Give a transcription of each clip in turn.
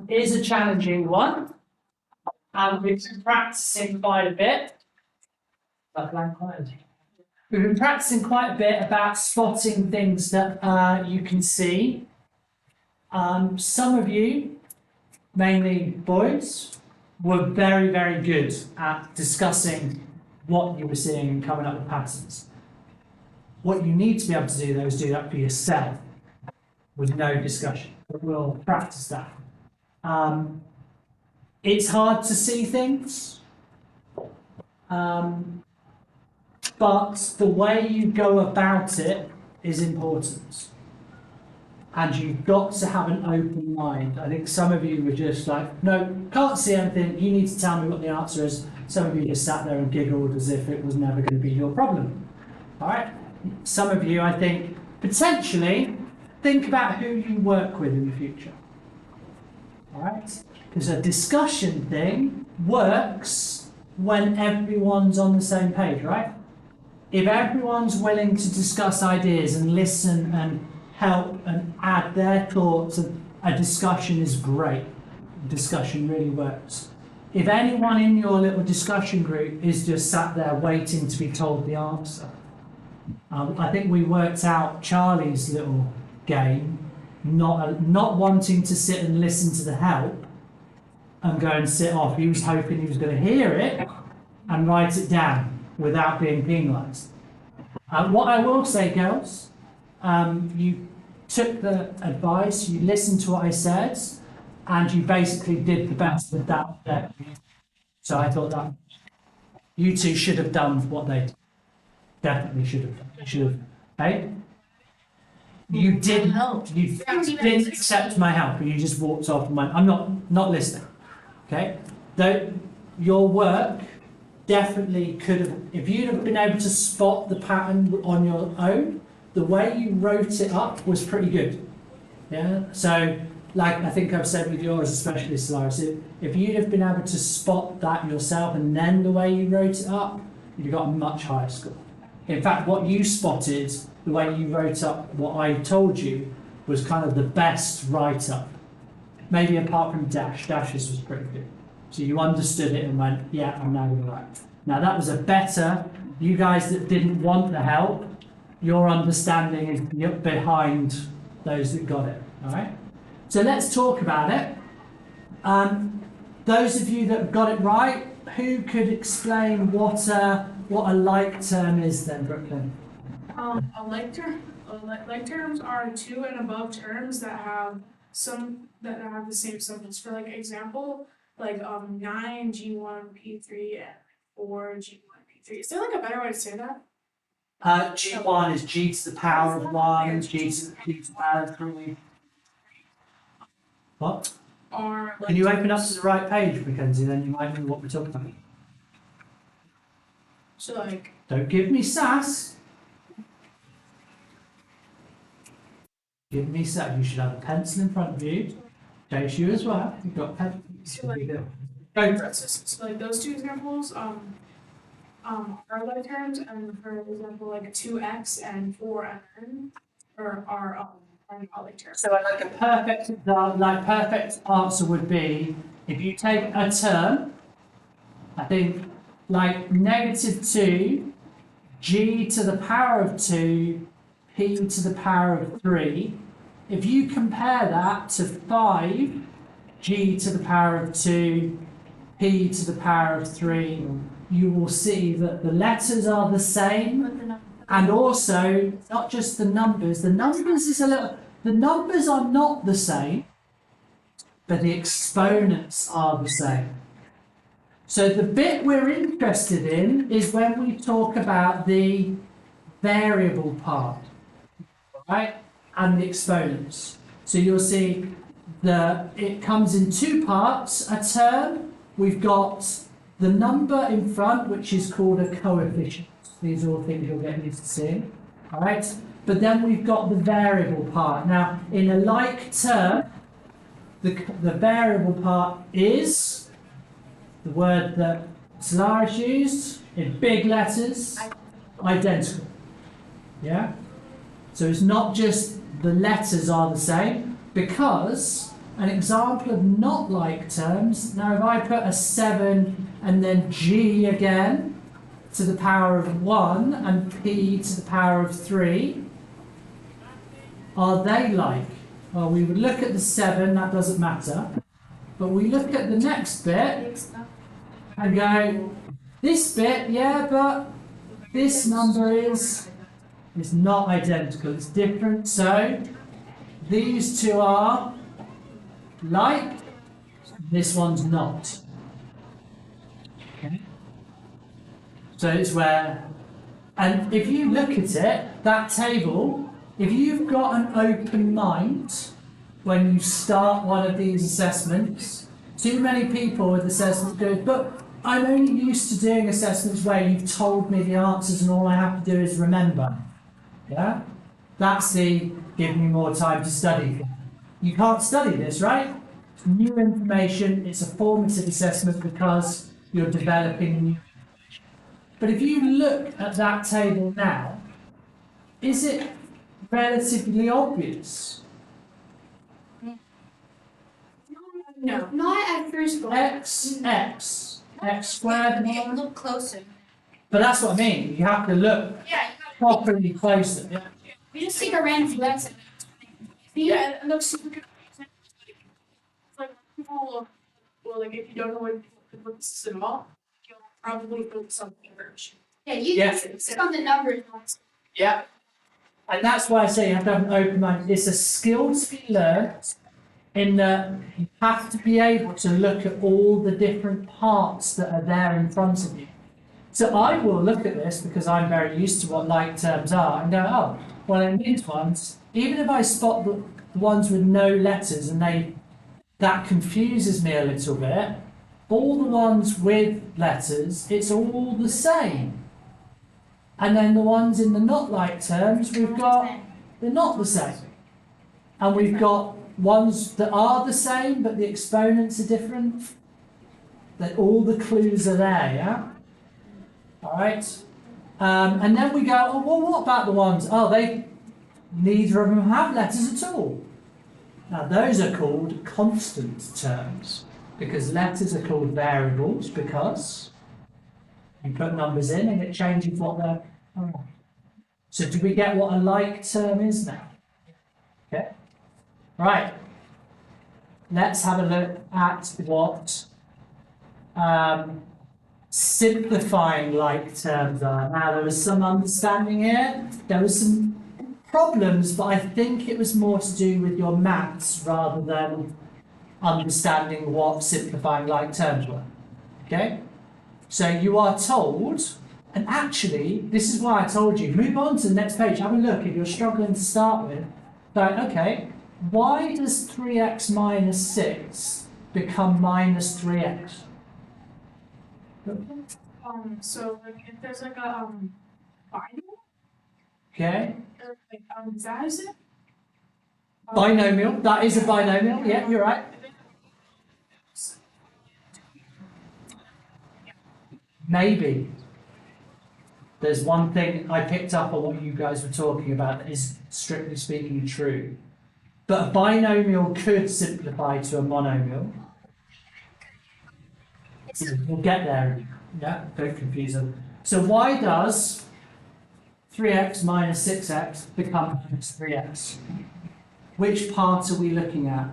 is a challenging one, and we've been practicing quite a bit. We've been practicing quite a bit about spotting things that you can see. Some of you, mainly boys, were very, very good at discussing what you were seeing and coming up with patterns. What you need to be able to do, though, is do that for yourself with no discussion. But we'll practice that. It's hard to see things, but the way you go about it is important. And you've got to have an open mind. I think some of you were just like, no, can't see anything, you need to tell me what the answer is. Some of you just sat there and giggled as if it was never going to be your problem. All right? Some of you, I think, potentially think about who you work with in the future. All right? Because a discussion thing works when everyone's on the same page, right? If everyone's willing to discuss ideas and listen and help and add their thoughts, and a discussion is great. Discussion really works. If anyone in your little discussion group is just sat there waiting to be told the answer, I think we worked out Charlie's little game, not wanting to sit and listen to the help and go and sit off. He was hoping he was going to hear it and write it down without being penalised. What I will say, girls, you took the advice, you listened to what I said, and you basically did the best with that. So I thought that you two should have done what they did. Definitely should have done. You should have. Hey? You didn't accept my help, and you just walked off. I'm not listening. Okay? Though your work definitely could have, if you'd have been able to spot the pattern on your own, the way you wrote it up was pretty good. Yeah. So, like I think I've said with yours, especially Solaris, if you'd have been able to spot that yourself and then the way you wrote it up, you'd have got a much higher score. In fact, what you spotted, the way you wrote up what I told you, was kind of the best write-up. Maybe apart from Dash's was pretty good. So you understood it and went, yeah, I'm now going to write. Now that was a better, you guys that didn't want the help, your understanding is behind those that got it, all right? So let's talk about it. Those of you that got it right, who could explain what a like term is then, Brooklyn? A like terms are two and above terms that have the same symbols. For like example, like 9 G1P3 and 4 G1P3. Is there like a better way to say that? G1 is G to the power of 1, G to the power of 3. What? Can you open up to the right page, Mackenzie? Then you might know what we're talking about. So like. Don't give me sass. Give me sass. You should have a pencil in front of you. Chase you as well. You've got a pencil. So like. So like those two examples are like terms, and for example like 2x and 4n are not like terms. So like a perfect answer would be if you take a term, I think like -2 g to the power of 2 p to the power of 3. If you compare that to 5 g to the power of 2 p to the power of 3, you will see that the letters are the same, and also not just the numbers. The numbers are not the same, but the exponents are the same. So the bit we're interested in is when we talk about the variable part, right, and the exponents. So you'll see it comes in two parts. A term, we've got the number in front, which is called a coefficient. These are all things you'll get used to seeing, all right? But then we've got the variable part. Now, in a like term, the variable part is the word that Solaris used in big letters, identical. Yeah? So it's not just the letters are the same, because an example of not like terms. Now, if I put a 7 and then g again to the power of 1 and p to the power of 3, are they like? Well, we would look at the 7, that doesn't matter. But we look at the next bit and go, this bit, yeah, but this number is not identical, it's different. So these two are like, this one's not. Okay. So it's where, and if you look at it, that table, if you've got an open mind when you start one of these assessments, too many people with assessments go, but I'm only used to doing assessments where you've told me the answers and all I have to do is remember. Yeah? That's the give me more time to study. You can't study this, right? It's new information, it's a formative assessment because you're developing new information. But if you look at that table now, is it relatively obvious? No. Not at first glance. X squared. Look closer. But that's what I mean. You have to look Yeah, properly closer. Yeah. You just take a random flex. yeah, and it looks super good. It's like people, well, like if you don't know what this is at all, you'll probably focus on the information. Yeah, you Yeah. just click on the numbers. Yeah. And that's why I say you have to have an open mind. It's a skill to be learned in that you have to be able to look at all the different parts that are there in front of you. So I will look at this because I'm very used to what like terms are and go, oh, well in these ones, even if I spot the ones with no letters and that confuses me a little bit, all the ones with letters, it's all the same. And then the ones in the not like terms, we've got, they're not the same. And we've got ones that are the same, but the exponents are different. That all the clues are there, yeah? All right. And then we go, oh, well, what about the ones? Oh, neither of them have letters at all. Now, those are called constant terms because letters are called variables because you put numbers in and it changes what they're. Oh. So, do we get what a like term is now? Okay. Right. Let's have a look at what simplifying like terms are. Now, there was some understanding here. There was some problems, but I think it was more to do with your maths rather than understanding what simplifying like terms were. Okay? So you are told, and actually, this is why I told you, move on to the next page, have a look if you're struggling to start with. Like, okay, why does 3x minus 6 become minus 3x? So like if there's like a binomial, Okay, or like is that is it? binomial, that is a binomial, yeah, you're right. Maybe. There's one thing I picked up on what you guys were talking about that is strictly speaking true. But a binomial could simplify to a monomial. We'll get there. Yeah, don't confuse them. So why does 3x minus 6x become minus 3x? Which part are we looking at?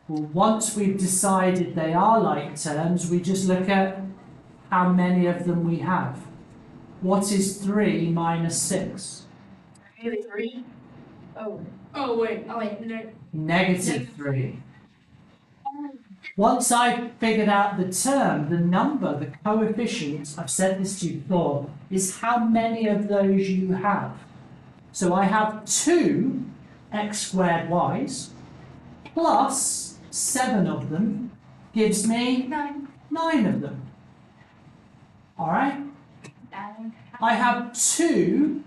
Well, once we've decided they are like terms, we just look at how many of them we have. What is 3 minus 6? Really 3? Oh. Oh wait. Oh wait. Negative 3. Once I've figured out the term, the number, the coefficient, I've said this to you before, is how many of those you have. So I have 2 x squared y's plus 7 of them gives me 9 of them. All right? I have 2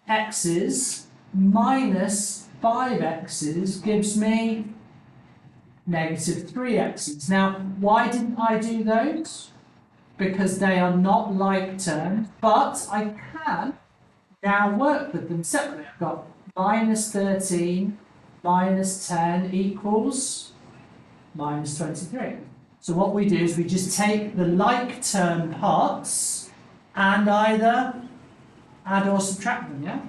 x's minus 5 x's gives me negative 3 x's. Now, why didn't I do those? Because they are not like terms, but I can now work with them separately. I've got minus 13 minus 10 equals minus 23. So what we do is we just take the like term parts and either add or subtract them, yeah?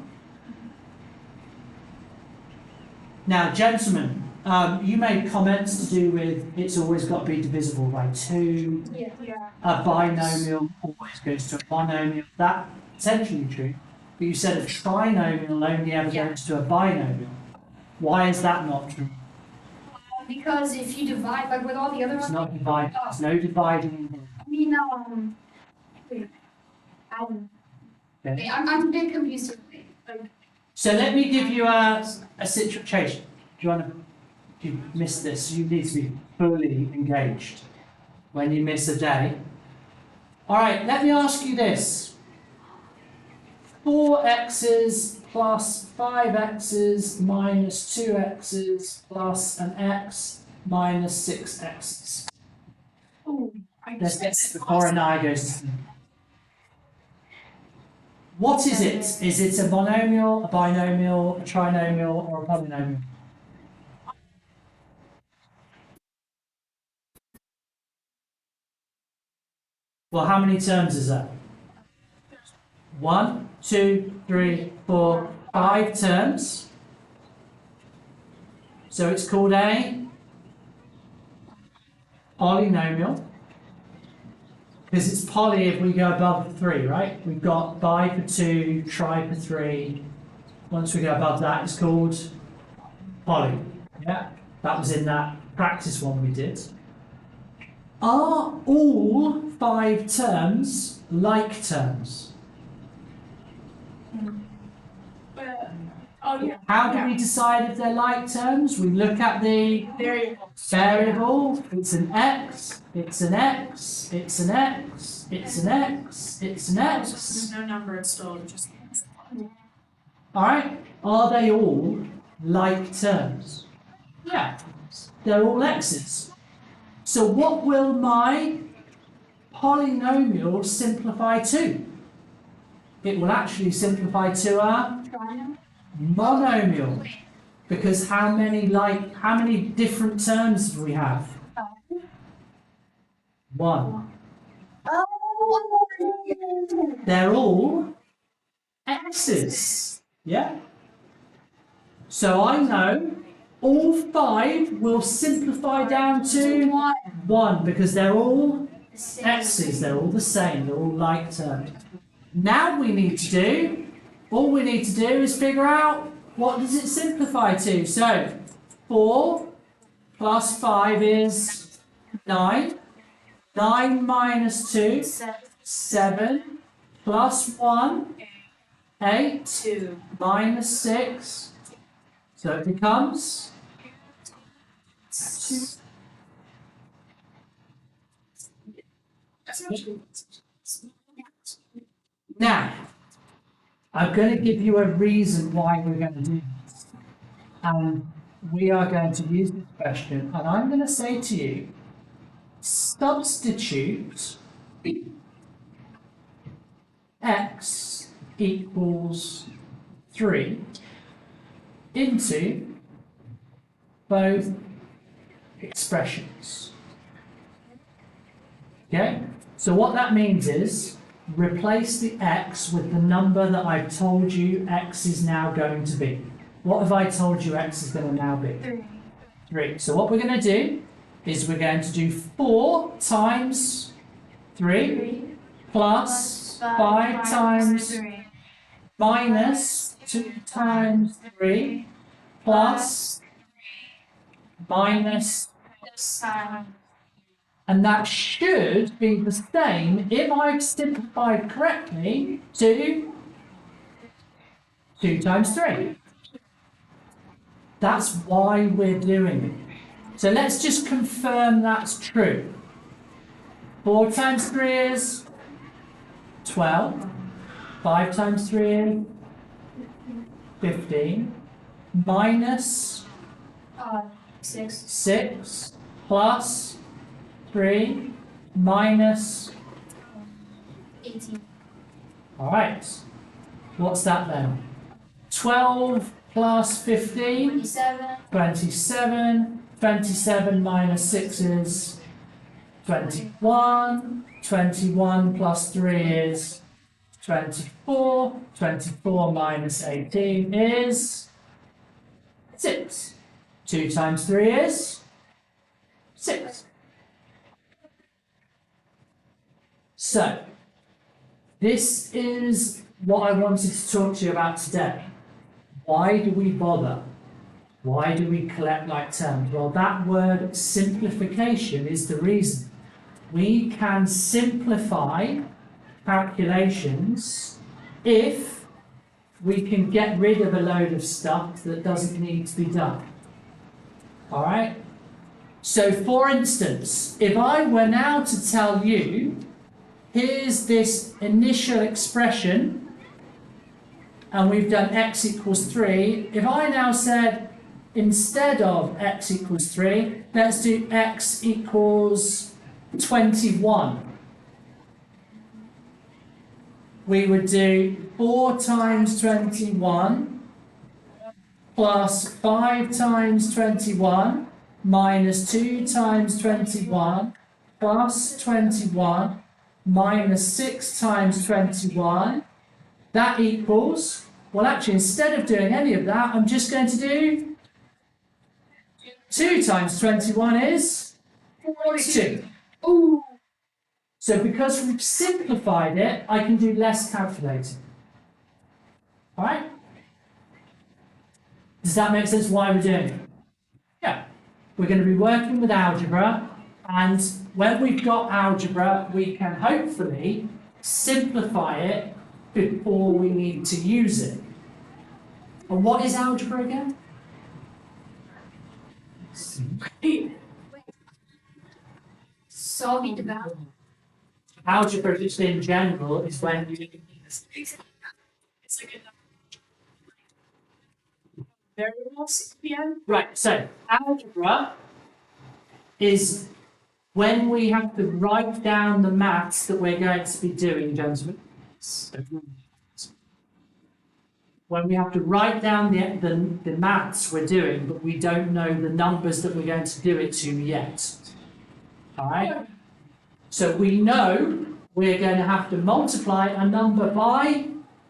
Now, gentlemen, you made comments to do with it's always got to be divisible by 2. Yeah. Yeah. A binomial always goes to a monomial. That's essentially true. But you said a trinomial only ever Yeah. goes to a binomial. Why is that not true? Because if you divide, like with all the other It's ones, not divided. There's no dividing here. I mean, wait, Okay. I'm a bit confused. So let me give you a situation. Do you want to? If you miss this, you need to be fully engaged when you miss a day. All right. Let me ask you this: 4x's plus 5x's minus 2x's plus an x minus 6x's. Oh, I Let's just get this before an eye goes to sleep. What is it? Is it a monomial, a binomial, a trinomial, or a polynomial? Well, how many terms is that? 1, 2, 3, 4, 5 terms. So it's called a polynomial. Because it's poly if we go above 3, right? We've got bi for 2, tri for 3. Once we go above that, it's called poly. Yeah, that was in that practice one we did. Are all 5 terms like terms? But, oh yeah. How do we decide if they're like terms? We look at the variable. It's an x, it's an x, it's an x, it's an x, it's an There's x. no number, it's still just. Alright? Are they all like terms? Yeah. They're all x's. So what will my polynomial simplify to? It will actually simplify to a monomial. Because how many different terms do we have? 1. They're all x's. Yeah? So I know all 5 will simplify down to 1 because they're all x's. They're all the same. They're all like terms. Now all we need to do is figure out what does it simplify to. So 4 plus 5 is 9. 9 minus 2, 7 plus 1, 8 2. minus 6. So it becomes 2. Now, I'm going to give you a reason why we're going to do this. And we are going to use this question, and I'm going to say to you, substitute x equals 3 into both expressions. Okay? So what that means is replace the x with the number that I've told you x is now going to be. What have I told you x is going to now be? 3. So what we're going to do is we're going to do 4 times 3 plus 5 times minus 2 times 3 plus minus, and that should be the same if I've simplified correctly to 2 times 3. That's why we're doing it. So let's just confirm that's true. 4 times 3 is 12. 5 times 3 is 15. Minus 6 plus 3 minus 18. Alright. What's that then? 12 plus 15? 27. 27. 27 minus 6 is 21. 21 plus 3 is 24. 24 minus 18 is 6. 2 times 3 is 6. So, this is what I wanted to talk to you about today. Why do we bother? Why do we collect like terms? Well, that word simplification is the reason. We can simplify calculations if we can get rid of a load of stuff that doesn't need to be done. All right? So, for instance, if I were now to tell you, here's this initial expression, and we've done x equals 3. If I now said, instead of x equals 3, let's do x equals 21. We would do 4 times 21 plus 5 times 21 minus 2 times 21 plus 21 minus 6 times 21. That equals, well actually instead of doing any of that, I'm just going to do 2 times 21 is 42. Ooh. So because we've simplified it, I can do less calculating. Alright? Does that make sense why we're doing it? Yeah. We're going to be working with algebra, and when we've got algebra, we can hopefully simplify it before we need to use it. And what is algebra again? Solving about. Algebra, just in general, is when you It's like a variables at the end. right. So algebra is when we have to write down the maths that we're going to be doing, gentlemen. When we have to write down the maths we're doing, but we don't know the numbers that we're going to do it to yet. All right? So we know we're going to have to multiply a number by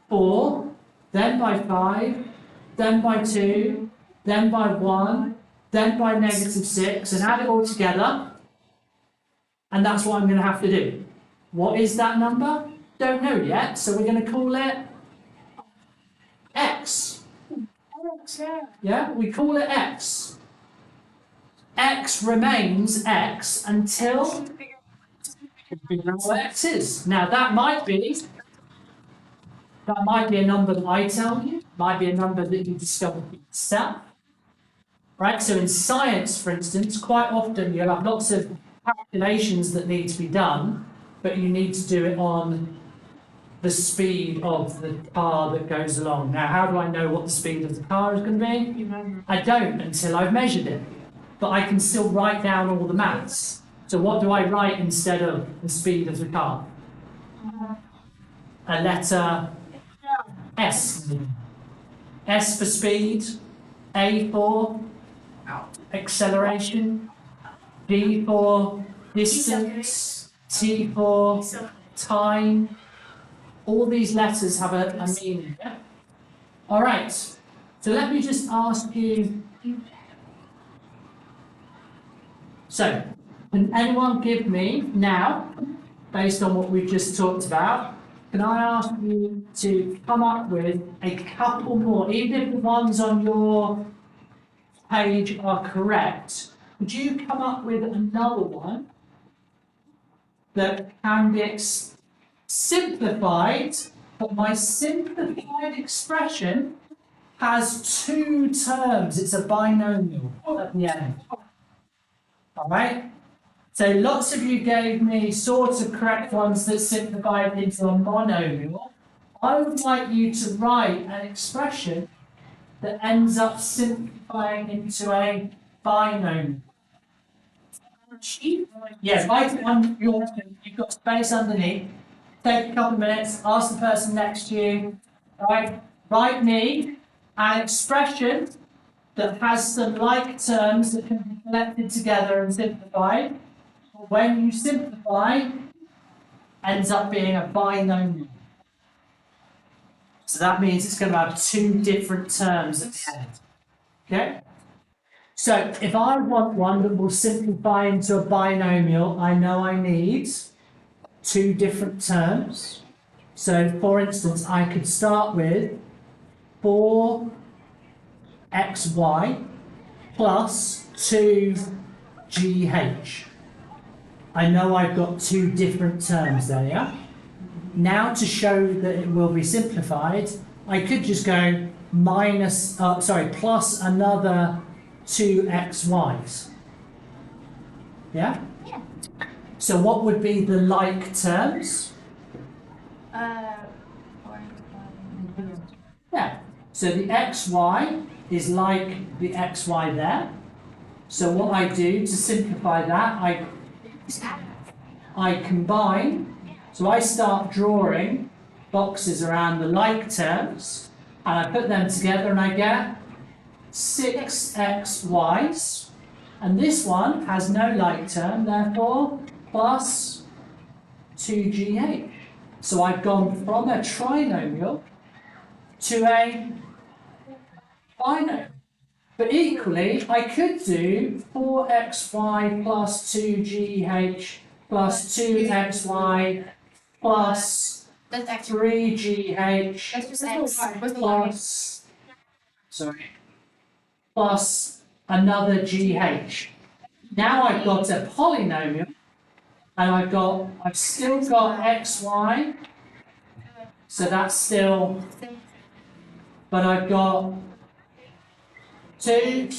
4, then by 5, then by 2, then by 1, then by -6, and add it all together. And that's what I'm going to have to do. What is that number? Don't know yet, so we're going to call it x. Yeah, we call it x. X remains x until we figure out what x is. Now that might be a number that I tell you, might be a number that you discover for yourself. Right? So in science, for instance, quite often you'll have lots of calculations that need to be done, but you need to do it on the speed of the car that goes along. Now, how do I know what the speed of the car is going to be? I don't until I've measured it. But I can still write down all the maths. So what do I write instead of the speed of the car? A letter S. S for speed, A for acceleration, D for distance, T for time. All these letters have a meaning. Yeah? All right. So let me just ask you. So, can anyone give me now, based on what we've just talked about, can I ask you to come up with a couple more, even if the ones on your page are correct, would you come up with another one that can be simplified, but my simplified expression has 2 terms. It's a binomial at the end. All right? So lots of you gave me sort of correct ones that simplified into a monomial. I would like you to write an expression that ends up simplifying into a binomial. Yeah, write it on you've got space underneath. Take a couple of minutes, ask the person next to you, right? Write me an expression that has some like terms that can be collected together and simplified. But when you simplify, ends up being a binomial. So that means it's going to have two different terms at the end. Okay? So if I want one that will simplify into a binomial, I know I need two different terms. So for instance, I could start with 4xy plus 2gh. I know I've got two different terms there, yeah? Now to show that it will be simplified, I could just go plus another 2xy's. Yeah? Yeah. So what would be the like terms? Yeah. So the xy is like the xy there. So what I do to simplify that, I combine. So I start drawing boxes around the like terms, and I put them together and I get 6xy's. And this one has no like term, therefore plus 2gh. So I've gone from a trinomial to a binomial. But equally, I could do 4xy plus 2gh plus 2xy plus That's actually 3gh that's just X. What's the Y? plus another gh. Now I've got a polynomial, and I've still got xy, so that's still, but I've got 2,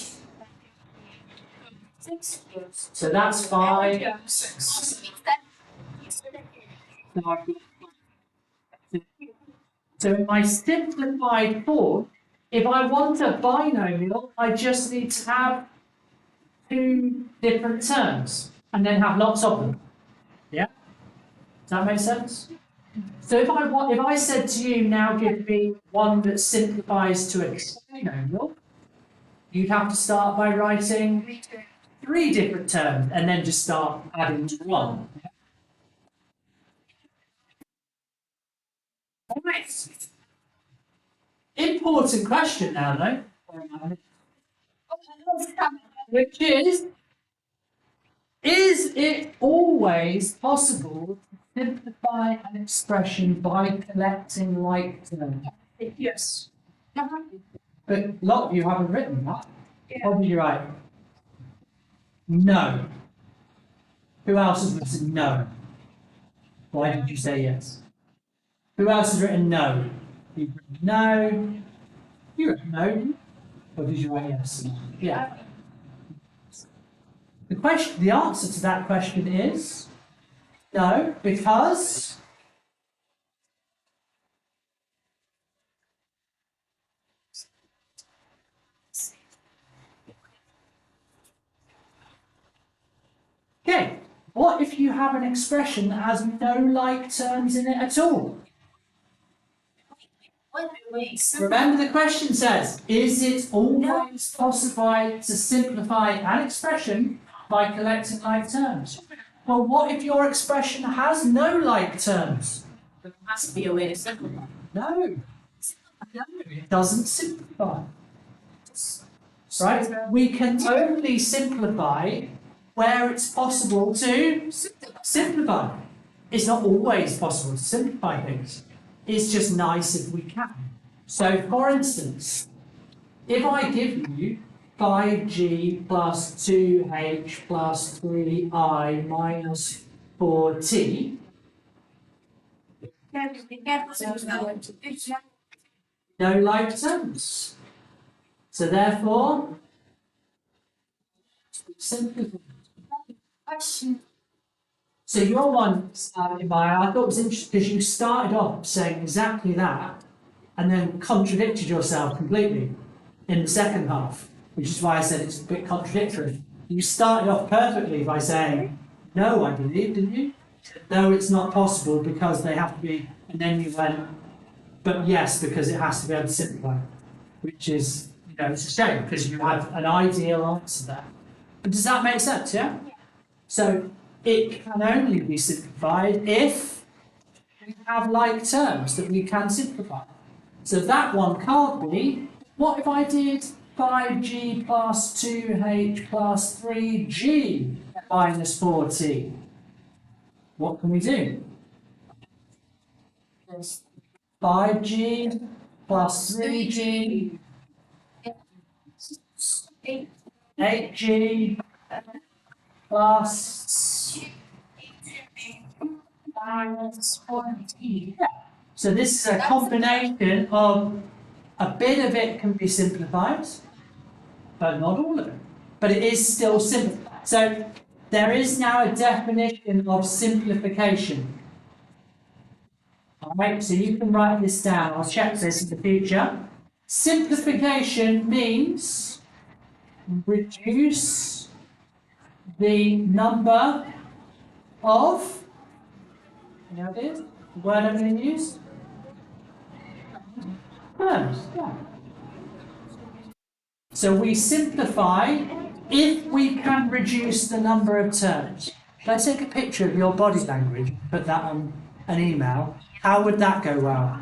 so that's 5. So in my simplified form, if I want a binomial, I just need to have two different terms and then have lots of them. Yeah? Does that make sense? So if I said to you, now give me one that simplifies to a trinomial, you'd have to start by writing 3 different terms and then just start adding to one. Alright. Important question now, though. Which is it always possible to simplify an expression by collecting like terms? Yes. But a lot of you haven't written that. Yeah. What did you write? No. Who else has written no? Why did you say yes? Who else has written no? You've written no. You wrote no. Or did you write yes? Yeah. The answer to that question is no, because okay, what if you have an expression that has no like terms in it at all? Remember the question says, is it always possible to simplify an expression by collecting like terms? Well, what if your expression has no like terms? There has to be a way to simplify. No. No, it doesn't simplify. Right? We can only simplify where it's possible to simplify. It's not always possible to simplify things. It's just nice if we can. So, for instance, if I give you 5g plus 2h plus 3i minus 4t, no like terms. So therefore, simplify. So your one, Maya, I thought was interesting because you started off saying exactly that and then contradicted yourself completely in the second half, which is why I said it's a bit contradictory. You started off perfectly by saying, no, I believe, didn't you? No, it's not possible because they have to be, and then you went, but yes, because it has to be able to simplify, which is You know, it's a shame because you had an ideal answer there. But does that make sense, yeah? So it can only be simplified if we have like terms that we can simplify. So that one can't be, what if I did 5g plus 2h plus 3g minus 4t? What can we do? 5g plus 3g, 8g plus. Minus 40. So this is a combination of a bit of it can be simplified, but not all of it. But it is still simple. So there is now a definition of simplification. Alright, so you can write this down. I'll check this in the future. Simplification means reduce the number of, you know what it is? The word I'm going to use? Terms, yeah. So we simplify if we can reduce the number of terms. If I take a picture of your body language, put that on an email, how would that go well?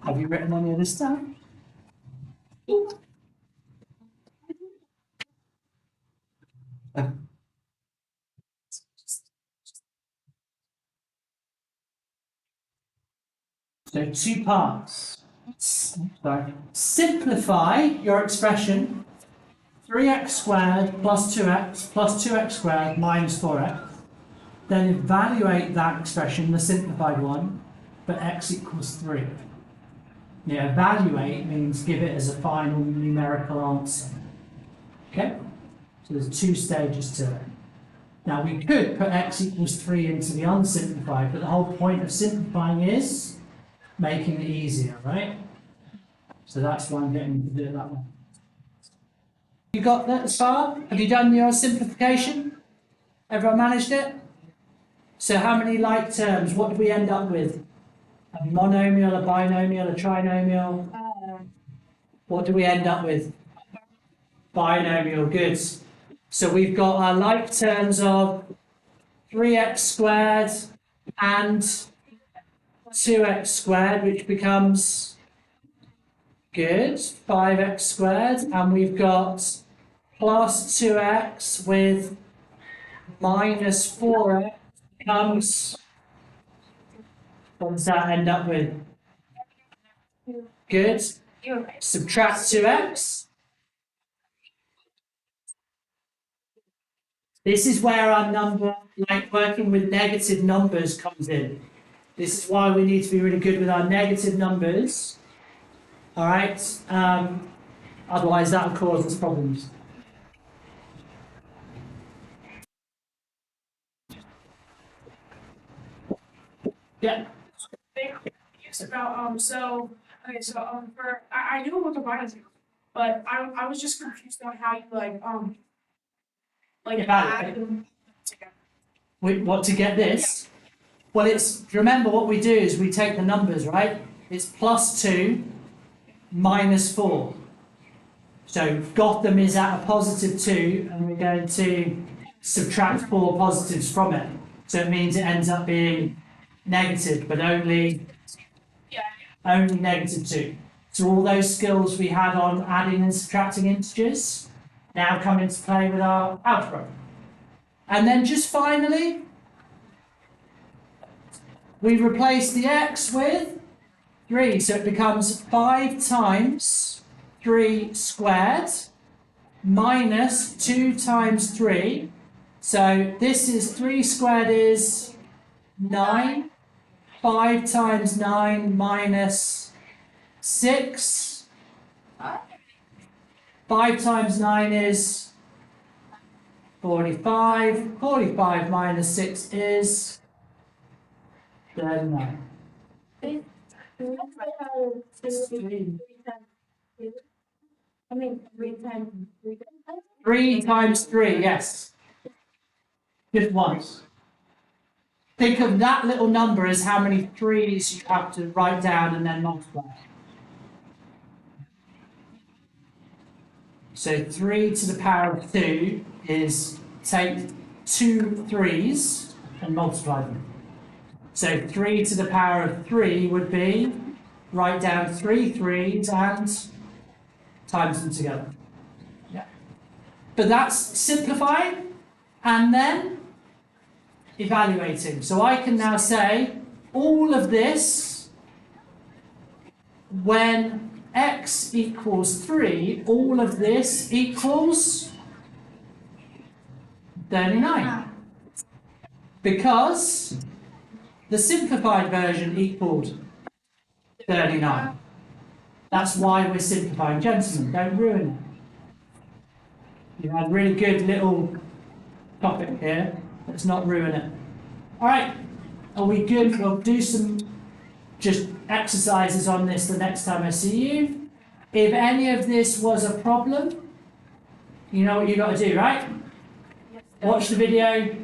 Have you written any of this down? So 2 parts. Sorry. Simplify your expression 3x squared plus 2x plus 2x squared minus 4x. Then evaluate that expression, the simplified one, for x equals 3. Yeah, evaluate means give it as a final numerical answer. Okay? So there's 2 stages to it. Now we could put x equals 3 into the unsimplified, but the whole point of simplifying is making it easier, right? So that's why I'm getting to do it that way. You got that as far? Have you done your simplification? Everyone managed it? So how many like terms? What did we end up with? A monomial, a binomial, a trinomial? What do we end up with? Binomial, good. So we've got our like terms of 3x squared and 2x squared, which becomes good, 5x squared, and we've got plus 2x with minus 4x becomes, what does that end up with? Good. Subtract 2x. This is where our number, like working with negative numbers, comes in. This is why we need to be really good with our negative numbers. All right? Otherwise, that will cause us problems. Yeah. It's about so okay for I knew what the bias is, but I was just confused on how you like Evaluate. add them together. What to get this? Well, it's remember what we do is we take the numbers, right? It's plus 2 minus 4. So Gotham is at a positive 2, and we're going to subtract 4 positives from it. So it means it ends up being negative, but only negative 2. So all those skills we had on adding and subtracting integers now come into play with our algebra. And then just finally, we replace the x with 3. So it becomes 5 times 3 squared minus 2 times 3. So this is 3 squared is 9. 5 times 9 minus 6. 5 times 9 is 45. 45 minus 6 is 39. I mean, 3 times 3, yes. Just once. think of that little number as how many 3's you have to write down and then multiply. So 3 to the power of 2 is take 2 3's and multiply them. So 3 to the power of 3 would be write down 3 3's and times them together. Yeah. But that's simplifying and then evaluating. So I can now say all of this when x equals 3, all of this equals 39. Because the simplified version equaled 39. That's why we're simplifying. Gentlemen, don't ruin it. You've had a really good little topic here. Let's not ruin it. All right, are we good? We'll do some just exercises on this the next time I see you. If any of this was a problem, you know what you've got to do, right? Watch the video,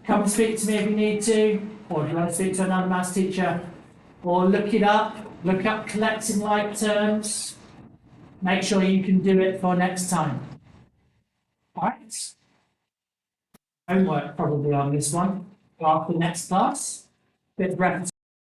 come and speak to me if you need to, or if you want to speak to another maths teacher, or look up collecting like terms. Make sure you can do it for next time. All right? Homework probably on this one after next class. Bit of repetition.